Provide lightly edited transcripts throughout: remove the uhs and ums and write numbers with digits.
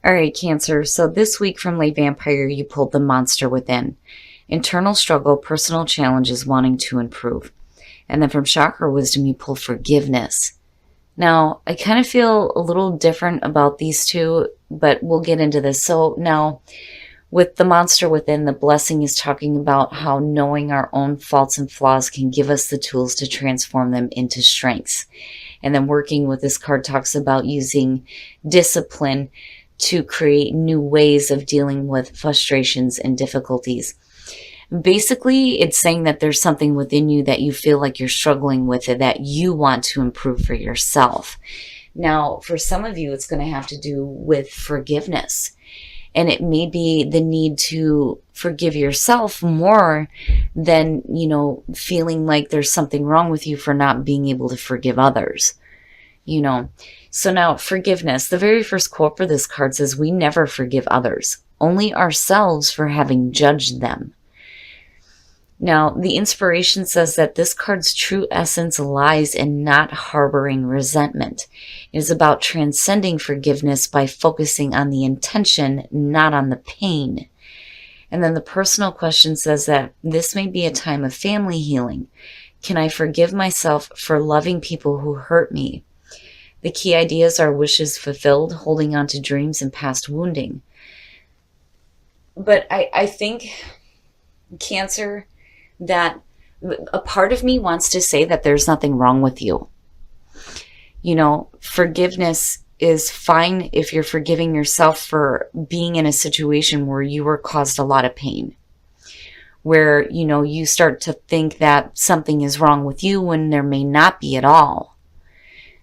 All right, Cancer. So this week from Late Vampire, you pulled the monster within. Internal struggle, personal challenges, wanting to improve. And then from Chakra Wisdom, you pulled forgiveness. Now, I kind of feel a little different about these two, but we'll get into this. So now, with the monster within, the blessing is talking about how knowing our own faults and flaws can give us the tools to transform them into strengths. And then working with this card talks about using discipline to create new ways of dealing with frustrations and difficulties. Basically, it's saying that there's something within you that you feel like you're struggling with it, that you want to improve for yourself. Now, for some of you, it's going to have to do with forgiveness. And it may be the need to forgive yourself more than, feeling like there's something wrong with you for not being able to forgive others. So now forgiveness, the very first quote for this card says, we never forgive others, only ourselves for having judged them. Now, the inspiration says that this card's true essence lies in not harboring resentment. It is about transcending forgiveness by focusing on the intention, not on the pain. And then the personal question says that this may be a time of family healing. Can I forgive myself for loving people who hurt me? The key ideas are wishes fulfilled, holding on to dreams, and past wounding. But I think, Cancer, that a part of me wants to say that there's nothing wrong with you. Forgiveness is fine if you're forgiving yourself for being in a situation where you were caused a lot of pain. Where, you start to think that something is wrong with you when there may not be at all.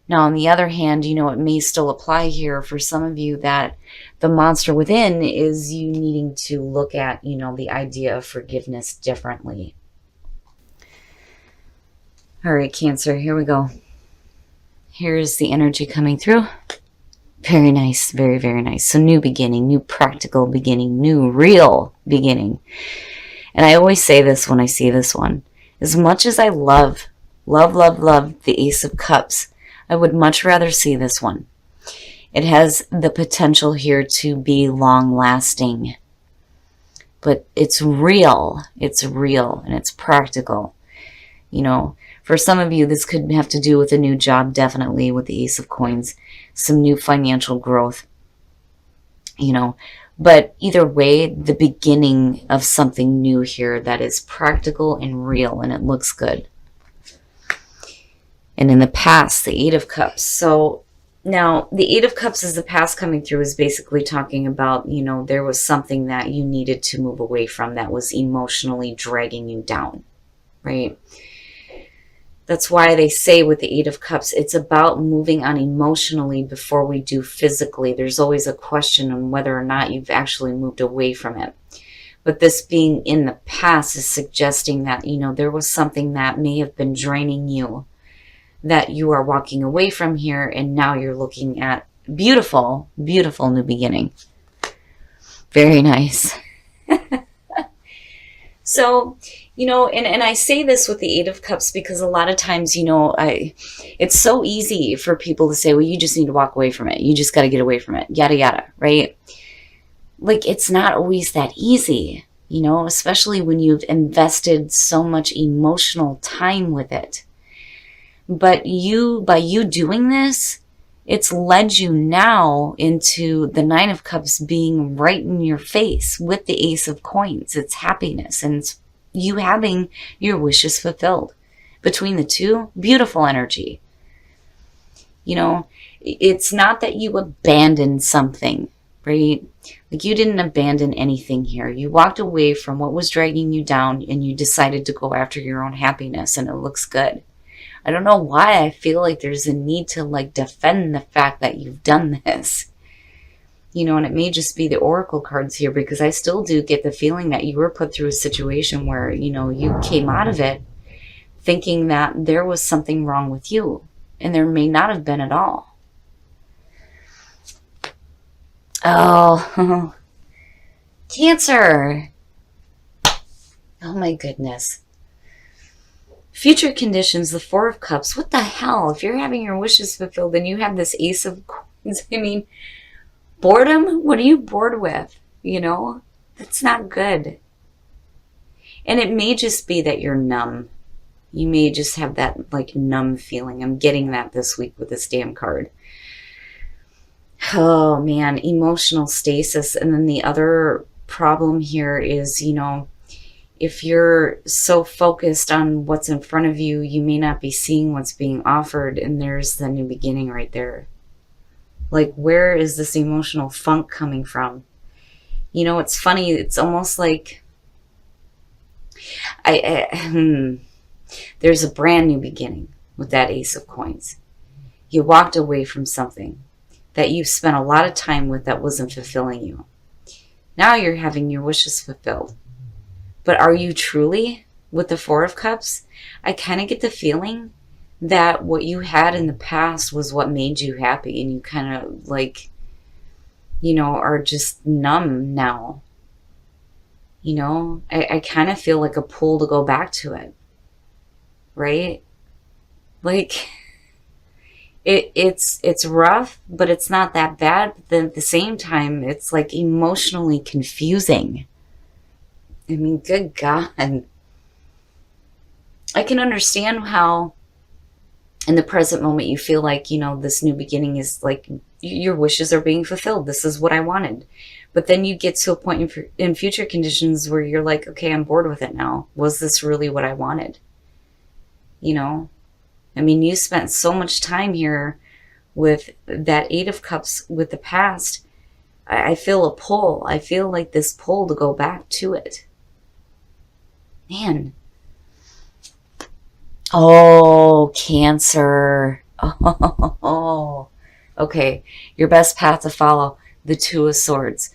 Now, on the other hand, it may still apply here for some of you that the monster within is you needing to look at, the idea of forgiveness differently. All right, Cancer, here we go. Here's the energy coming through. Very nice, very, very nice. So new beginning, new practical beginning, new real beginning. And I always say this when I see this one. As much as I love the Ace of Cups, I would much rather see this one. It has the potential here to be long-lasting. But it's real, and it's practical. For some of you, this could have to do with a new job, definitely, with the Ace of Coins. Some new financial growth. But either way, the beginning of something new here that is practical and real, and it looks good. And in the past, the Eight of Cups. So now the Eight of Cups is the past coming through is basically talking about, there was something that you needed to move away from that was emotionally dragging you down, right? That's why they say with the Eight of Cups, it's about moving on emotionally before we do physically. There's always a question on whether or not you've actually moved away from it. But this being in the past is suggesting that, there was something that may have been draining you that you are walking away from here, and now you're looking at beautiful, beautiful new beginning. Very nice. So, and I say this with the Eight of Cups because a lot of times, it's so easy for people to say, well, you just need to walk away from it. You just got to get away from it, yada, yada, right? Like, it's not always that easy, especially when you've invested so much emotional time with it. But by you doing this, it's led you now into the Nine of Cups being right in your face with the Ace of Coins. It's happiness and it's you having your wishes fulfilled. Between the two, beautiful energy. It's not that you abandoned something, right? Like you didn't abandon anything here. You walked away from what was dragging you down and you decided to go after your own happiness, and it looks good. I don't know why I feel like there's a need to defend the fact that you've done this. And it may just be the oracle cards here, because I still do get the feeling that you were put through a situation where, you came out of it thinking that there was something wrong with you, and there may not have been at all. Oh, Cancer. Oh my goodness. Future conditions, the Four of Cups. What the hell? If you're having your wishes fulfilled and you have this Ace of Coins, Boredom? What are you bored with? That's not good. And it may just be that you're numb. You may just have that like numb feeling. I'm getting that this week with this damn card. Oh man, emotional stasis. And then the other problem here is, if you're so focused on what's in front of you, you may not be seeing what's being offered. And there's the new beginning right there. Like, where is this emotional funk coming from? It's funny. It's almost like there's a brand new beginning with that Ace of Coins. You walked away from something that you spent a lot of time with that wasn't fulfilling you. Now you're having your wishes fulfilled. But are you truly with the Four of Cups? I kind of get the feeling that what you had in the past was what made you happy, and you kind of like, are just numb now. I kind of feel like a pull to go back to it. Right? Like, it's rough, but it's not that bad. But then at the same time, it's like emotionally confusing. I mean, good God. I can understand how in the present moment you feel like, this new beginning is like your wishes are being fulfilled. This is what I wanted. But then you get to a point in future conditions where you're like, okay, I'm bored with it now. Was this really what I wanted? I mean, you spent so much time here with that Eight of Cups with the past. I feel a pull. I feel like this pull to go back to it. Man. Oh, Cancer. Oh. Okay. Your best path to follow, the Two of Swords.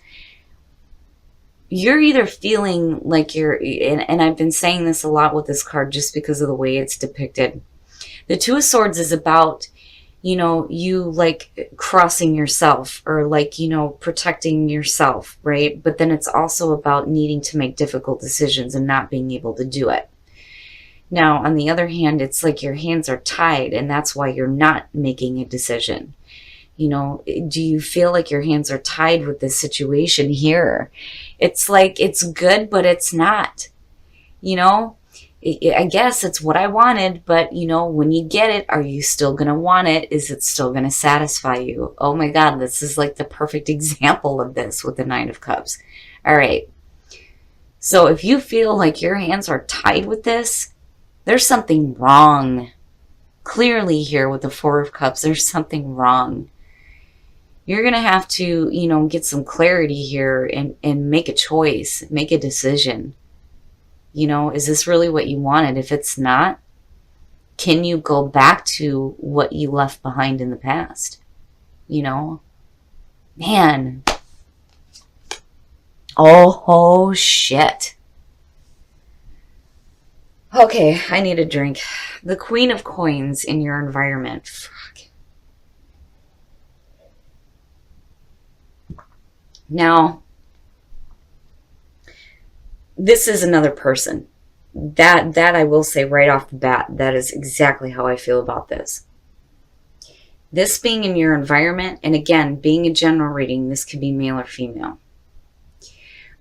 You're either feeling like and I've been saying this a lot with this card just because of the way it's depicted. The Two of Swords is about, you like crossing yourself or like, protecting yourself, right? But then it's also about needing to make difficult decisions and not being able to do it. Now, on the other hand, it's like your hands are tied and that's why you're not making a decision. Do you feel like your hands are tied with this situation here? It's like it's good, but it's not. I guess it's what I wanted, but when you get it, are you still going to want it? Is it still going to satisfy you? Oh my God, this is like the perfect example of this with the Nine of Cups. All right. So if you feel like your hands are tied with this, there's something wrong. Clearly here with the Four of Cups, there's something wrong. You're going to have to, get some clarity here and make a choice, make a decision. Is this really what you wanted? If it's not, can you go back to what you left behind in the past? Man. Oh, shit. Okay, I need a drink. The Queen of Coins in your environment. Fuck. Now, this is another person. That I will say right off the bat, that is exactly how I feel about this. This being in your environment, and again, being a general reading, this could be male or female.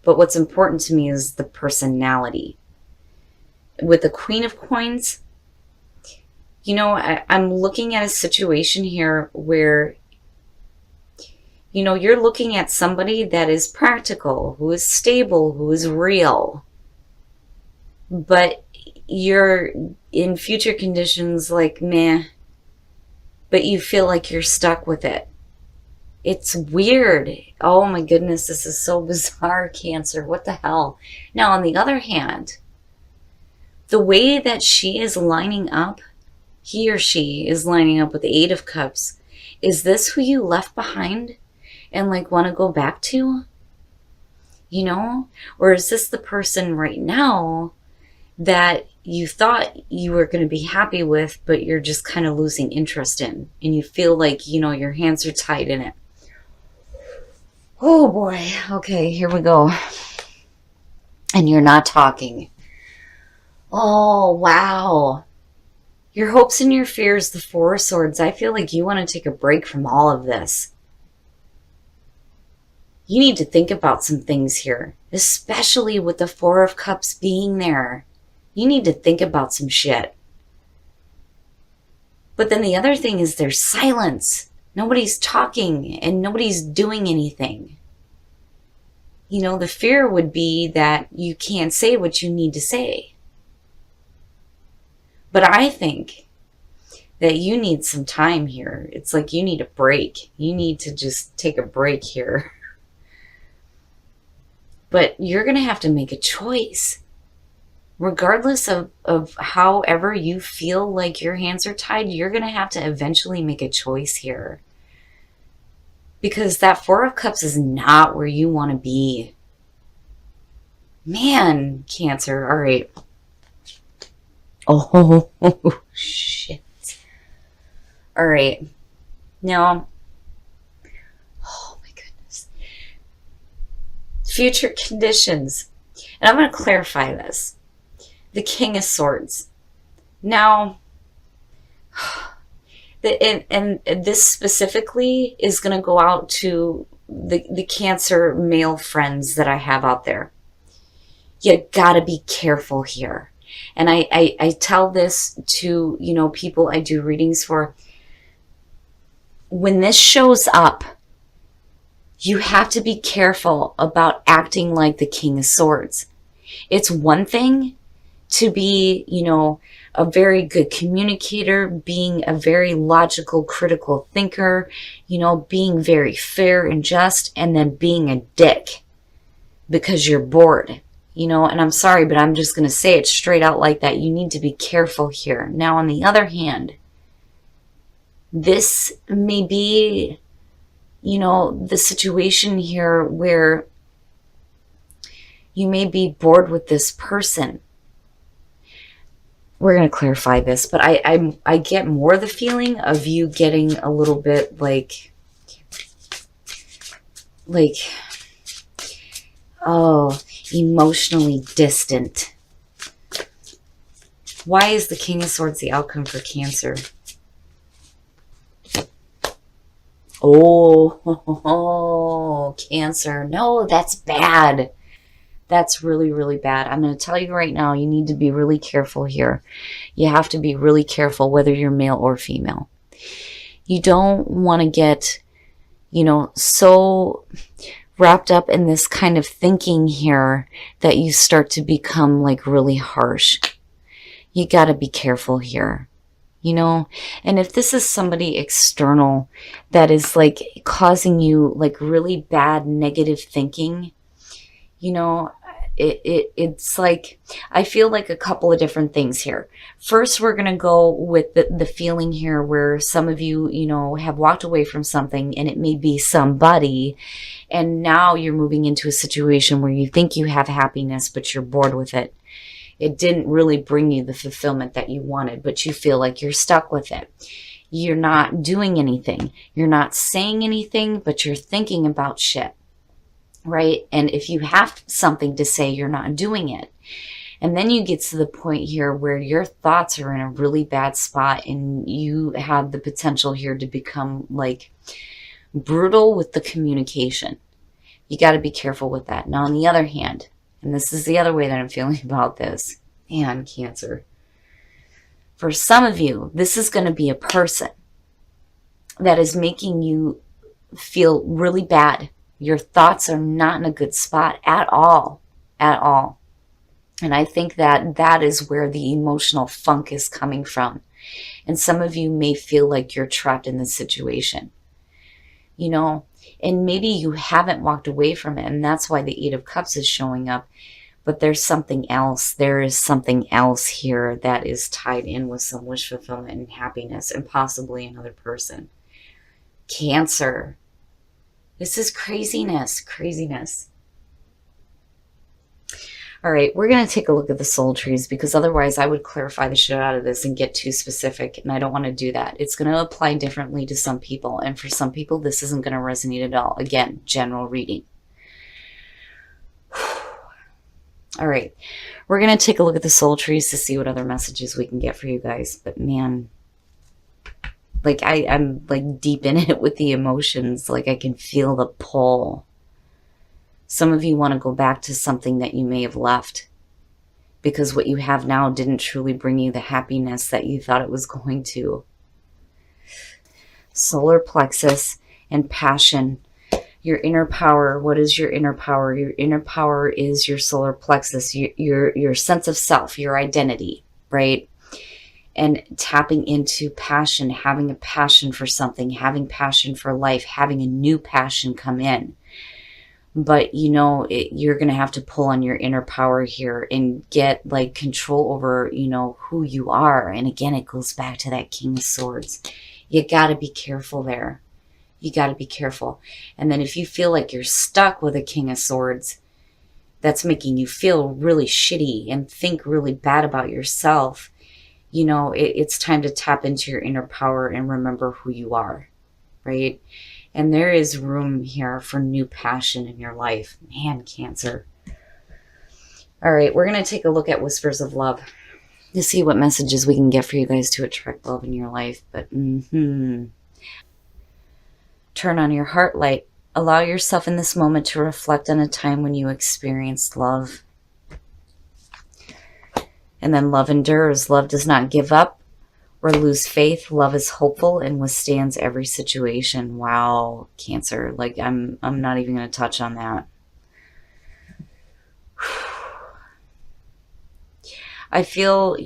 But what's important to me is the personality. With the Queen of Coins, I'm looking at a situation here where, you're looking at somebody that is practical, who is stable, who is real. But you're in future conditions like, meh. But you feel like you're stuck with it. It's weird. Oh my goodness, this is so bizarre, Cancer. What the hell? Now, on the other hand, the way that she is lining up, he or she is lining up with the Eight of Cups, is this who you left behind and like want to go back to? Or is this the person right now that you thought you were going to be happy with, but you're just kind of losing interest in, and you feel like, your hands are tied in it? Oh boy. Okay, here we go. And you're not talking. Oh, wow. Your hopes and your fears, the Four of Swords. I feel like you want to take a break from all of this. You need to think about some things here, especially with the Four of Cups being there. You need to think about some shit. But then the other thing is there's silence. Nobody's talking and nobody's doing anything. You know, the fear would be that you can't say what you need to say. But I think that you need some time here. It's like you need a break. You need to just take a break here. But you're going to have to make a choice. Regardless of however you feel like your hands are tied, you're going to have to eventually make a choice here. Because that Four of Cups is not where you want to be. Man, Cancer. All right. Oh, shit. All right. Now, oh my goodness. Future conditions. And I'm going to clarify this. The King of Swords. Now, and this specifically is going to go out to the Cancer male friends that I have out there. You got to be careful here. And I tell this to, you know, people I do readings for. When this shows up, you have to be careful about acting like the King of Swords. It's one thing to be, you know, a very good communicator, being a very logical, critical thinker, you know, being very fair and just, and then being a dick because you're bored, you know. And I'm sorry, but I'm just going to say it straight out like that. You need to be careful here. Now, on the other hand, this may be, you know, the situation here where you may be bored with this person. We're going to clarify this, but I get more the feeling of you getting a little bit like, oh, emotionally distant. Why is the King of Swords the outcome for Cancer? Oh, Cancer. No, that's bad. That's really, really bad. I'm going to tell you right now, you need to be really careful here. You have to be really careful whether you're male or female. You don't want to get, you know, so wrapped up in this kind of thinking here that you start to become like really harsh. You got to be careful here. You know, and if this is somebody external that is like causing you like really bad negative thinking, you know, it's like, I feel like a couple of different things here. First, we're going to go with the feeling here where some of you, you know, have walked away from something and it may be somebody, and now you're moving into a situation where you think you have happiness, but you're bored with it. It didn't really bring you the fulfillment that you wanted, but you feel like you're stuck with it. You're not doing anything. You're not saying anything, but you're thinking about shit, right? And if you have something to say, you're not doing it. And then you get to the point here where your thoughts are in a really bad spot and you have the potential here to become like brutal with the communication. You got to be careful with that. Now, on the other hand, and this is the other way that I'm feeling about this, man, Cancer. For some of you, this is going to be a person that is making you feel really bad. Your thoughts are not in a good spot at all, at all. And I think that that is where the emotional funk is coming from. And some of you may feel like you're trapped in this situation, you know, and maybe you haven't walked away from it. And that's why the Eight of Cups is showing up. But there's something else. There is something else here that is tied in with some wish fulfillment and happiness and possibly another person. Cancer. This is craziness, craziness. All right, we're going to take a look at the soul trees because otherwise I would clarify the shit out of this and get too specific, and I don't want to do that. It's going to apply differently to some people, and for some people this isn't going to resonate at all. Again, general reading. All right, we're going to take a look at the soul trees to see what other messages we can get for you guys. But man, like I'm like deep in it with the emotions. Like I can feel the pull. Some of you want to go back to something that you may have left because what you have now didn't truly bring you the happiness that you thought it was going to. Solar plexus and passion. Your inner power. What is your inner power? Your inner power is your solar plexus, your sense of self, your identity, right? And tapping into passion, having a passion for something, having passion for life, having a new passion come in. But you're going to have to pull on your inner power here and get like control over, who you are. And again, it goes back to that King of Swords. You got to be careful there. You got to be careful. And then if you feel like you're stuck with a King of Swords, that's making you feel really shitty and think really bad about yourself, it's time to tap into your inner power and remember who you are, right? And there is room here for new passion in your life. Man, Cancer. All right, we're going to take a look at Whispers of Love to see what messages we can get for you guys to attract love in your life. But turn on your heart light. Allow yourself in this moment to reflect on a time when you experienced love. And then love endures. Love does not give up or lose faith. Love is hopeful and withstands every situation. Wow, Cancer. Like I'm not even going to touch on that. I feel,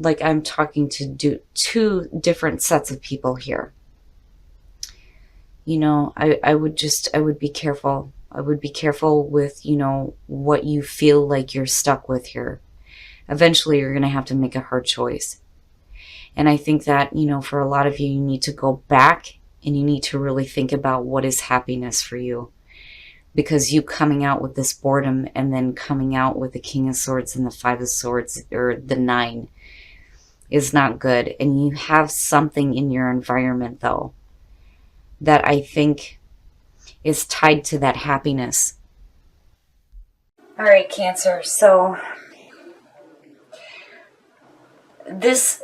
like I'm talking to two different sets of people here. I would be careful. I would be careful with, what you feel like you're stuck with here. Eventually, you're going to have to make a hard choice. And I think that, for a lot of you, you need to go back and you need to really think about what is happiness for you. Because you coming out with this boredom and then coming out with the King of Swords and the Five of Swords or the 9 is not good. And you have something in your environment, though, that I think is tied to that happiness. All right, Cancer. So this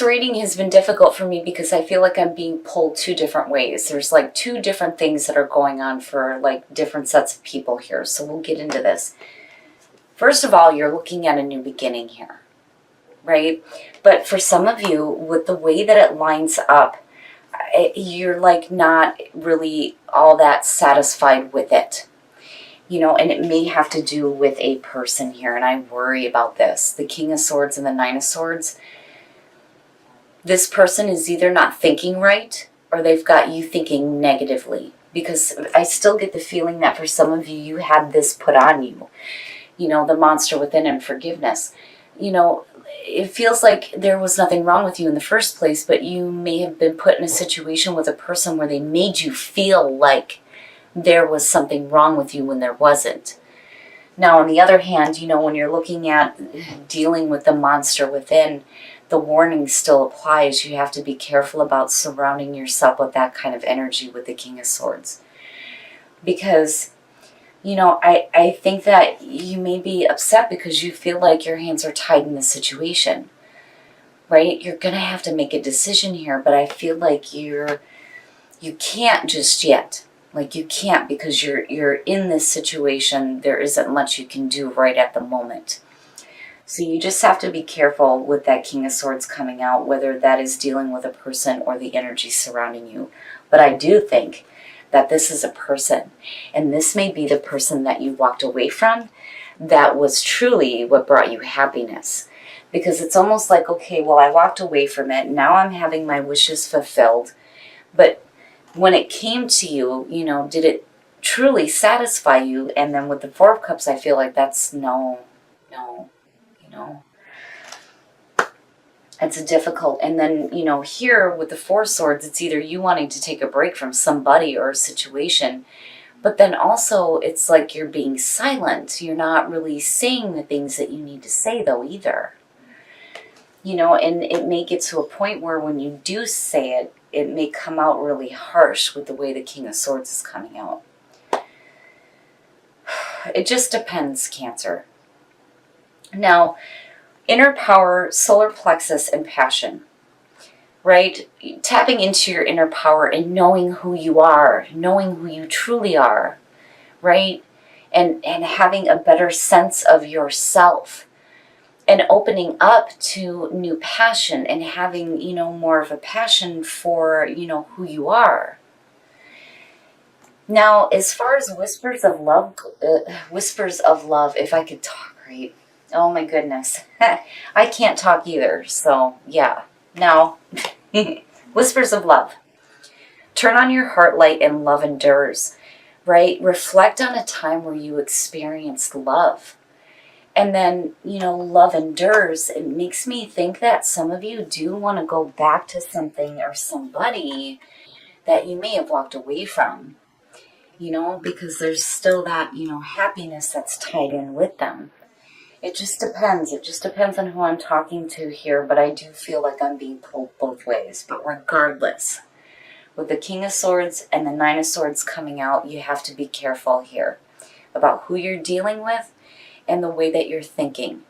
reading has been difficult for me because I feel like I'm being pulled two different ways. There's like two different things that are going on for like different sets of people here. So we'll get into this. First of all, you're looking at a new beginning here, right? But for some of you, with the way that it lines up, you're like not really all that satisfied with it. And it may have to do with a person here, and I worry about this. The King of Swords and the 9 of Swords. This person is either not thinking right, or they've got you thinking negatively. Because I still get the feeling that for some of you, you had this put on you. The monster within and forgiveness. It feels like there was nothing wrong with you in the first place, but you may have been put in a situation with a person where they made you feel like there was something wrong with you when there wasn't. Now, on the other hand, when you're looking at dealing with the monster within, the warning still applies. You have to be careful about surrounding yourself with that kind of energy with the King of Swords. Because, I think that you may be upset because you feel like your hands are tied in the situation, right? You're going to have to make a decision here, but I feel like you can't just yet. Like you can't because you're in this situation. There isn't much you can do right at the moment. So you just have to be careful with that King of Swords coming out, whether that is dealing with a person or the energy surrounding you. But I do think that this is a person, and this may be the person that you walked away from that was truly what brought you happiness. Because it's almost like, okay, well, I walked away from it. Now I'm having my wishes fulfilled. But when it came to you, did it truly satisfy you? And then with the Four of Cups, I feel like that's no. It's difficult. And then, here with the Four of Swords, it's either you wanting to take a break from somebody or a situation, but then also it's like you're being silent. You're not really saying the things that you need to say, though, either. And it may get to a point where when you do say it, it may come out really harsh with the way the King of Swords is coming out. It just depends, Cancer. Now, inner power, solar plexus, and passion, right? Tapping into your inner power and knowing who you are, knowing who you truly are, right? and having a better sense of yourself, and opening up to new passion, and having, more of a passion for, who you are. Now, as far as whispers of love, if I could talk right, oh my goodness, I can't talk either. So yeah, now, whispers of love. Turn on your heart light and love endures, right? Reflect on a time where you experienced love. And then, love endures. It makes me think that some of you do want to go back to something or somebody that you may have walked away from, because there's still that, happiness that's tied in with them. It just depends. It just depends on who I'm talking to here, but I do feel like I'm being pulled both ways. But regardless, with the King of Swords and the Nine of Swords coming out, you have to be careful here about who you're dealing with and the way that you're thinking.